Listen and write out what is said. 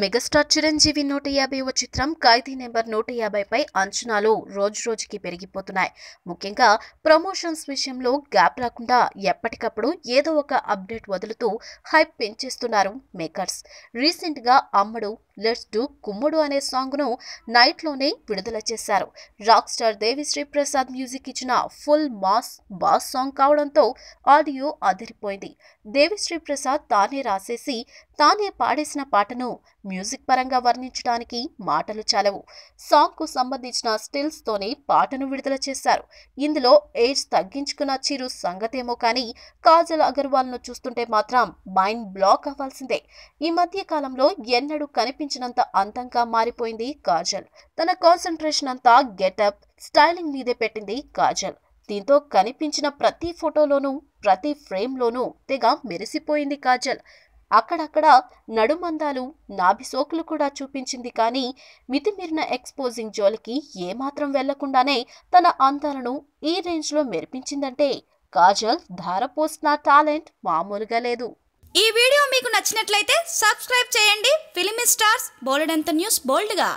Megastar Chiranjeevi 150వ చిత్రం ఖైదీ number 150పై అంచనాలు రోజురోజుకి పెరిగిపోతున్నాయి. ముఖ్యంగా ప్రమోషన్స్ విషయంలో గ్యాప్ రాకుండా ఎప్పటికప్పుడు ఏదో ఒక అప్డేట్ వదులుతూ హైప్ పెంచేస్తున్నారు మేకర్స్. రీసెంట్ గా అమ్మడు, లెట్స్ డూ కుమ్ముడు అనే సాంగ్ ను నైట్ లోనే విడుదల చేశారు. Rock star Devi Sri Prasad music ఇచ్చిన ఫుల్ మాస్ బాస్ సాంగ్ కావడంతో ఆడియో అదిరిపోయింది. దేవిశ్రీ ప్రసాద్ తానే రాసేసి తానే పాడేసిన పాటను మ్యూజిక్ పరంగా వర్ణించడానికి మాటలు చాలవు. సాంగ్ కు సంబంధించిన స్టిల్స్ తోనే పాటను విడుదల చేశారు. ఇందులో ఏజ్ తగ్గించుకున్న చిరు సంగతేమో కానీ కాజల్ అగర్వాల్ ను చూస్తుంటే మాత్రం మైండ్ బ్లాక్ అవ్వాల్సిందే. ఈ మధ్య కాలంలో ఎన్నడూ కనిపించినంత అందంగా మారిపోయింది కాజల్. తన కాన్సంట్రేషన్ అంతా గెటప్, స్టైలింగ్ మీదే పెట్టింది కాజల్. దీంతో కనిపించిన ప్రతి ఫోటోలోనూ, ప్రతి ఫ్రేమ్ లోనూ తెగ మెరిసిపోయింది కాజల్. అక్కడక్కడ నడుమందాలు, నాభిసోకులు కూడా చూపించింది. కానీ మితిమీరిన ఎక్స్పోజింగ్ జోలికి ఏమాత్రం వెళ్లకుండానే తన అందాలను ఈ రేంజ్ లో మెరిపించిందంటే కాజల్ ధారపోసిన టాలెంట్ మామూలుగా లేదు. ఈ వీడియో మీకు నచ్చినట్లయితే సబ్స్క్రైబ్ చేయండి. ఫిలిమి స్టార్స్ బోలెడంత న్యూస్ బోల్డ్గా.